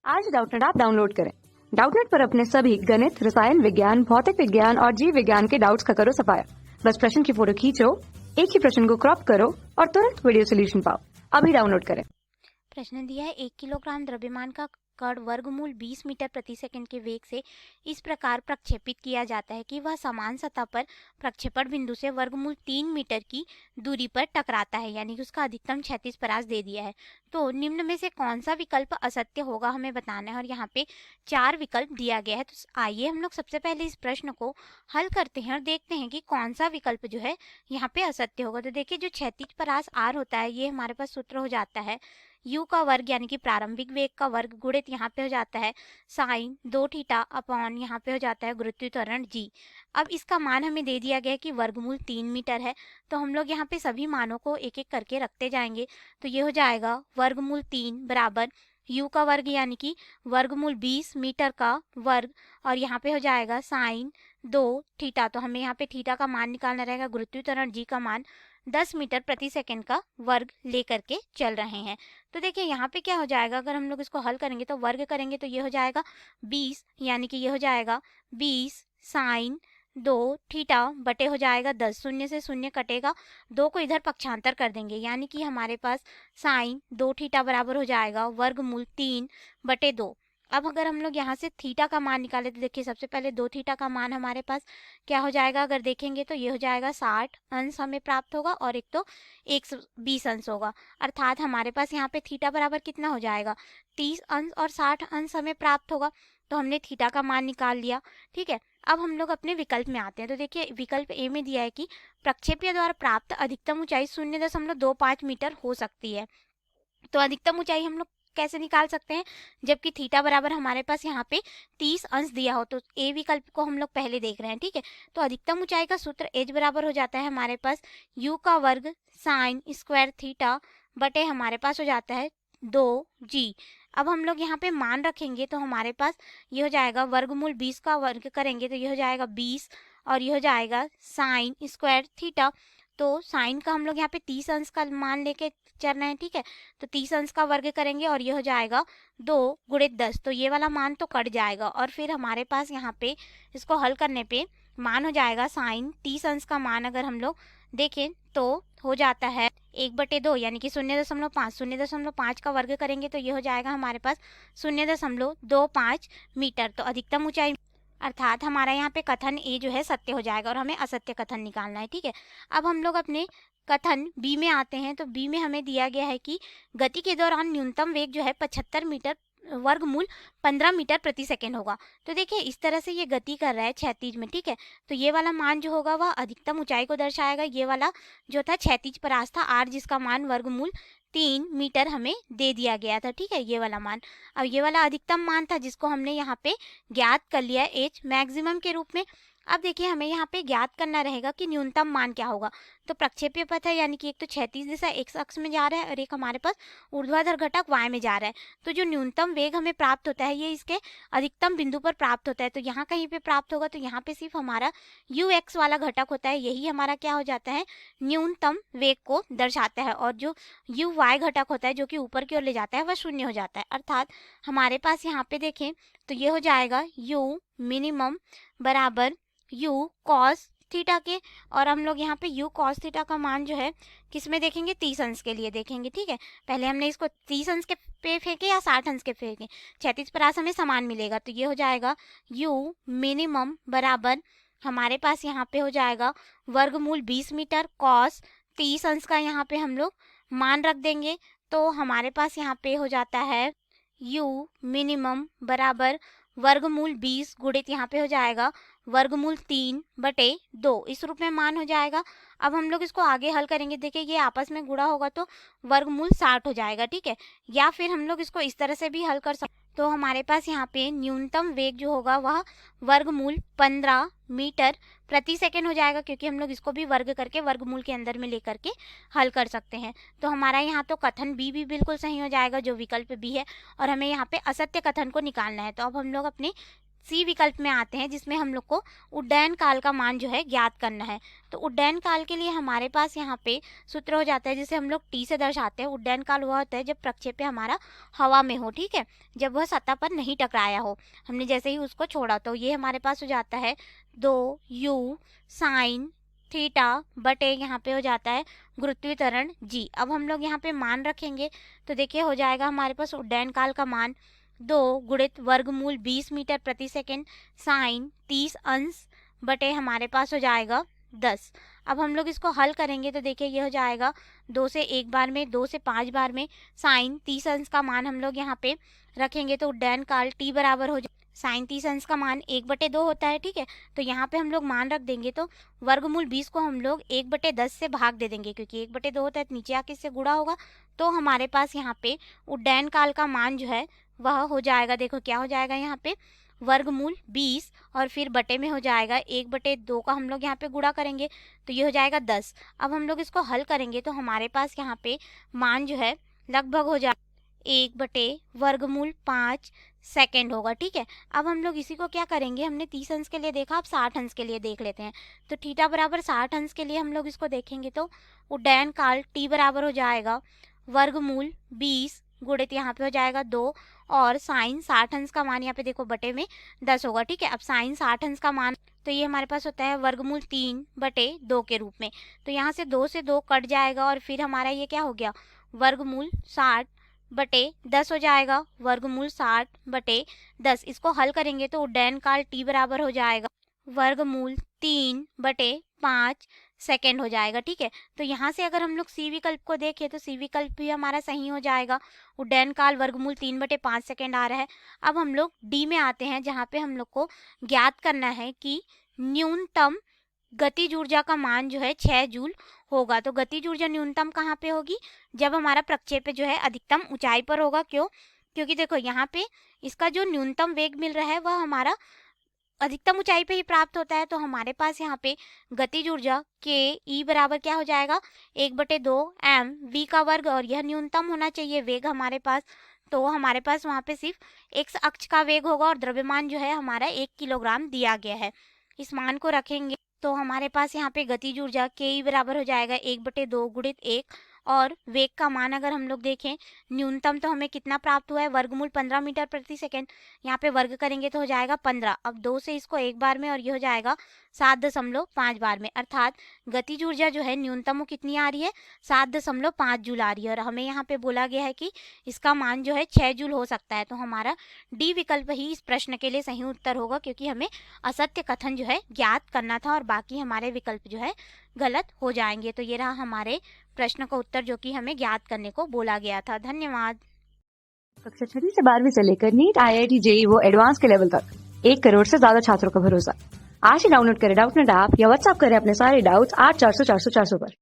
आज Doubtnut app download करें। Doubtnut पर अपने सभी गणित, रसायन विज्ञान, भौतिक विज्ञान और जीव विज्ञान के डाउट्स का करो सफाया। बस प्रश्न की फोटो खींचो, एक ही प्रश्न को क्रॉप करो और तुरंत वीडियो सोल्यूशन पाओ। अभी डाउनलोड करें। प्रश्न दिया है 1 किलोग्राम द्रव्यमान का कण वर्गमूल 20 मीटर प्रति सेकंड के वेग से इस प्रकार प्रक्षेपित किया जाता है कि वह समान सतह पर प्रक्षेपण बिंदु से वर्गमूल 3 मीटर की दूरी पर टकराता है, यानी कि उसका अधिकतम क्षैतिज परास दे दिया है। तो निम्न में से कौन सा विकल्प असत्य होगा हमें बताना है, और यहाँ पे 4 विकल्प दिया गया है। तो आइए हम लोग सबसे पहले इस प्रश्न को हल करते हैं और देखते हैं कि कौन सा विकल्प जो है यहाँ पे असत्य होगा। तो देखिए, जो क्षैतिज परास आर होता है, ये हमारे पास सूत्र हो जाता है u का वर्ग यानी कि प्रारंभिक वेग का वर्ग गुणित यहाँ पे हो जाता है साइन 2 थीटा अपॉन यहाँ पे हो जाता है गुरुत्वीय त्वरण g। अब इसका मान हमें दे दिया गया है कि वर्गमूल 3 मीटर है, तो हम लोग यहाँ पे सभी मानों को एक एक करके रखते जाएंगे। तो ये हो जाएगा वर्गमूल 3 बराबर u का वर्ग यानी कि वर्गमूल 20 मीटर का वर्ग, और यहाँ पे हो जाएगा साइन 2 थीटा। तो हमें यहाँ पे थीटा का मान निकालना रहेगा, गुरुत्वीय त्वरण g का मान 10 मीटर प्रति सेकंड का वर्ग लेकर के चल रहे हैं। तो देखिए यहाँ पे क्या हो जाएगा, अगर हम लोग इसको हल करेंगे तो वर्ग करेंगे तो ये हो जाएगा 20, यानी कि ये हो जाएगा 20 साइन 2 थीटा बटे हो जाएगा 10, शून्य से शून्य कटेगा, 2 को इधर पक्षांतर कर देंगे, यानी कि हमारे पास साइन 2 थीटा बराबर हो जाएगा वर्गमूल 3 बटे 2। अब अगर हम लोग यहाँ से थीटा का मान निकाले तो देखिए, सबसे पहले 2 थीटा का मान हमारे पास क्या हो जाएगा, अगर देखेंगे तो ये हो जाएगा 60 अंश हमें प्राप्त होगा, और एक तो 120 अंश होगा। अर्थात हमारे पास यहाँ पे थीटा बराबर कितना हो जाएगा, 30 अंश और 60 अंश हमें प्राप्त होगा। तो हमने थीटा का मान निकाल लिया। ठीक है, अब हम लोग अपने विकल्प में आते हैं। तो देखिए, विकल्प ए में दिया है कि प्रक्षेपीय द्वारा प्राप्त अधिकतम ऊंचाई 0.25 मीटर हो सकती है। तो अधिकतम ऊंचाई हम लोग कैसे निकाल सकते हैं, जबकि थीटा बराबर हमारे पास यहाँ पे 30 अंश दिया हो। तो ए विकल्प को हम लोग पहले देख रहे हैं। ठीक है, तो अधिकतम ऊंचाई का सूत्र एच बराबर हो जाता है हमारे पास u का वर्ग साइन स्क्वायर थीटा बटे हमारे पास हो जाता है 2g। अब हम लोग यहाँ पे मान रखेंगे तो हमारे पास ये हो जाएगा वर्गमूल 20 का वर्ग करेंगे तो ये हो जाएगा 20, और ये हो जाएगा साइन स्क्वायर थीटा। तो साइन का हम लोग यहाँ पे 30 अंश का मान लेके चल रहे हैं। ठीक है, तो 30 अंश का वर्ग करेंगे और ये हो जाएगा 2 गुणित 10, तो ये वाला मान तो कट जाएगा, और फिर हमारे पास यहाँ पे इसको हल करने पे मान हो जाएगा साइन 30 अंश का मान अगर हम लोग देखें तो हो जाता है 1/2, यानी कि 0.5, 0.5 का वर्ग करेंगे तो ये हो जाएगा हमारे पास 0.25 मीटर। तो अधिकतम ऊंचाई अर्थात हमारा यहाँ पे कथन ए जो है सत्य हो जाएगा, और हमें असत्य कथन निकालना है। ठीक है, अब हम लोग अपने कथन बी में आते हैं। तो बी में हमें दिया गया है कि गति के दौरान न्यूनतम वेग जो है 75 मीटर वर्गमूल 15 मीटर प्रति सेकंड होगा। तो देखिए, इस तरह से ये गति कर रहा है क्षैतिज में। ठीक है, तो ये वाला मान जो होगा वह अधिकतम ऊंचाई को दर्शाएगा। ये वाला जो था क्षैतिज परास था आर, जिसका मान वर्गमूल 3 मीटर हमें दे दिया गया था। ठीक है, ये वाला मान। अब ये वाला अधिकतम मान था जिसको हमने यहाँ पे ज्ञात कर लिया एच मैक्सिमम के रूप में। अब देखिए, हमें यहाँ पे ज्ञात करना रहेगा कि न्यूनतम मान क्या होगा। तो प्रक्षेपीय पथ है, यानी कि एक तो क्षैतिज दिशा एक्स अक्ष में जा रहा है और एक हमारे पास ऊर्ध्वाधर घटक वाय में जा रहा है। तो जो न्यूनतम वेग हमें प्राप्त होता है ये इसके अधिकतम बिंदु पर प्राप्त होता है। तो यहाँ कहीं पे प्राप्त होगा, तो यहाँ पे सिर्फ हमारा यू एक्स वाला घटक होता है, यही हमारा क्या हो जाता है, न्यूनतम वेग को दर्शाता है, और जो यू वाई घटक होता है जो कि ऊपर की ओर ले जाता है वह शून्य हो जाता है। अर्थात हमारे पास यहाँ पे देखें तो ये हो जाएगा यू मिनिमम बराबर यू कॉस थीटा के, और हम लोग यहाँ पे यू कॉस थीटा का मान जो है किस में देखेंगे, 30 अंश के लिए देखेंगे। ठीक है, पहले हमने इसको 30 अंश के पे फेंके या 60 अंश के फेंके, क्षैतिज परास हमें समान मिलेगा। तो ये हो जाएगा यू मिनिमम बराबर हमारे पास यहाँ पे हो जाएगा वर्गमूल 20 मीटर कॉस 30 अंश का यहाँ पे हम लोग मान रख देंगे। तो हमारे पास यहाँ पे हो जाता है यू मिनिमम बराबर वर्गमूल 20 गुणित यहाँ पे हो जाएगा वर्गमूल 3/2, इस रूप में मान हो जाएगा। अब हम लोग इसको आगे हल करेंगे। देखिए, ये आपस में गुणा होगा तो वर्गमूल 60 हो जाएगा। ठीक है, या फिर हम लोग इसको इस तरह से भी हल कर सकते। तो हमारे पास यहाँ पे न्यूनतम वेग जो होगा वह वर्गमूल 15 मीटर प्रति सेकंड हो जाएगा, क्योंकि हम लोग इसको भी वर्ग करके वर्गमूल के अंदर में लेकर के हल कर सकते हैं। तो हमारा यहाँ तो कथन बी भी बिल्कुल सही हो जाएगा, जो विकल्प बी है, और हमें यहाँ पे असत्य कथन को निकालना है। तो अब हम लोग अपने सी विकल्प में आते हैं, जिसमें हम लोग को उड्डयन काल का मान जो है ज्ञात करना है। तो उड्डयन काल के लिए हमारे पास यहाँ पे सूत्र हो जाता है, जिसे हम लोग टी से दर्शाते हैं। उड्डयन काल वह होता है जब प्रक्षेप्य हमारा हवा में हो, ठीक है, जब वह सतह पर नहीं टकराया हो, हमने जैसे ही उसको छोड़ा। तो ये हमारे पास हो जाता है 2u साइन थीटा बटे यहाँ पे हो जाता है गुरुत्वीय त्वरण जी। अब हम लोग यहाँ पे मान रखेंगे तो देखिए हो जाएगा हमारे पास उड्डयन काल का मान 2 गुणित वर्गमूल 20 मीटर प्रति सेकेंड साइन 30 अंश बटे हमारे पास हो जाएगा 10। अब हम लोग इसको हल करेंगे तो देखिए ये हो जाएगा 2 से 1 बार में, 2 से 5 बार में साइन 30 अंश का मान हम लोग यहाँ पे रखेंगे तो उड्डयन काल टी बराबर हो जाए साइन 30 अंश का मान 1/2 होता है, ठीक है। तो यहाँ पे हम लोग मान रख देंगे तो वर्गमूल 20 को हम लोग 1/10 से भाग दे देंगे, क्योंकि 1/2 होता है तो नीचे आके इससे गुणा होगा। तो हमारे पास यहाँ पे उड्डयन काल का मान जो है वह हो जाएगा, देखो क्या हो जाएगा यहाँ पे वर्गमूल 20 और फिर बटे में हो जाएगा 1/2 का हम लोग यहाँ पे गुणा करेंगे तो ये हो जाएगा 10। अब हम लोग इसको हल करेंगे तो हमारे पास यहाँ पे मान जो है लगभग हो जाए 1/वर्गमूल 5 सेकेंड होगा, ठीक है। अब हम लोग इसी को क्या करेंगे, हमने 30 अंश के लिए देखा, अब 60 अंश के लिए देख लेते हैं। तो थीटा बराबर 60 अंश के लिए हम लोग इसको देखेंगे तो उड्डयन काल टी बराबर हो जाएगा वर्गमूल 20 गुणित यहाँ पे हो जाएगा 2 और साइन 60 अंश का मान यहाँ पे देखो बटे में 10 होगा, ठीक है। अब साइन 60 अंश का मान तो ये हमारे पास होता है वर्गमूल 3/2 के रूप में। तो यहाँ से 2 से 2 कट जाएगा और फिर हमारा ये क्या हो गया वर्गमूल 60/10 हो जाएगा, वर्गमूल 60/10। इसको हल करेंगे तो उड्डयन काल टी बराबर हो जाएगा वर्गमूल 3/5 सेकेंड हो जाएगा, ठीक है। तो यहाँ से अगर हम लोग सी विकल्प को देखें तो सी विकल्प भी हमारा सही हो जाएगा, उड्डयन काल वर्गमूल 3/5 सेकेंड आ रहा है। अब हम लोग डी में आते हैं, जहाँ पे हम लोग को ज्ञात करना है कि न्यूनतम गतिज ऊर्जा का मान जो है 6 जूल होगा। तो गतिज ऊर्जा न्यूनतम कहाँ पे होगी, जब हमारा प्रक्षेप्य जो है अधिकतम ऊंचाई पर होगा। क्यों, क्योंकि देखो यहाँ पे इसका जो न्यूनतम वेग मिल रहा है वह हमारा अधिकतम ऊंचाई पे ही प्राप्त होता है। तो हमारे पास यहाँ पे गतिज ऊर्जा के ई बराबर क्या हो जाएगा 1/2 एम वी का वर्ग, और यह न्यूनतम होना चाहिए वेग हमारे पास। तो हमारे पास वहाँ पे सिर्फ एक्स अक्ष का वेग होगा और द्रव्यमान जो है हमारा 1 किलोग्राम दिया गया है। इस मान को रखेंगे तो हमारे पास यहाँ पे गतिज ऊर्जा के ई बराबर हो जाएगा 1/2 गुणित 1 और वेग का मान अगर हम लोग देखें न्यूनतम तो हमें कितना प्राप्त हुआ है वर्गमूल 15 मीटर प्रति सेकेंड। यहाँ पे वर्ग करेंगे तो हो जाएगा 15। अब 2 से इसको 1 बार में और ये हो जाएगा 7.5 बार में, अर्थात गतिज ऊर्जा जो है न्यूनतम वो कितनी आ रही है 7.5 जूल आ रही है। और हमें यहाँ पे बोला गया है कि इसका मान जो है 6 जूल हो सकता है। तो हमारा डी विकल्प ही इस प्रश्न के लिए सही उत्तर होगा, क्योंकि हमें असत्य कथन जो है ज्ञात करना था और बाकी हमारे विकल्प जो है गलत हो जाएंगे। तो ये रहा हमारे प्रश्न का उत्तर जो कि हमें ज्ञात करने को बोला गया था। धन्यवाद। कक्षा 6 से 12वीं से लेकर नीट, IIT, JEE वो एडवांस के लेवल तक 1 करोड़ से ज्यादा छात्रों का भरोसा। आज ही डाउनलोड करें डाउटनेट ऐप या व्हाट्सएप करें अपने सारे डाउट्स 8400 400 400 पर।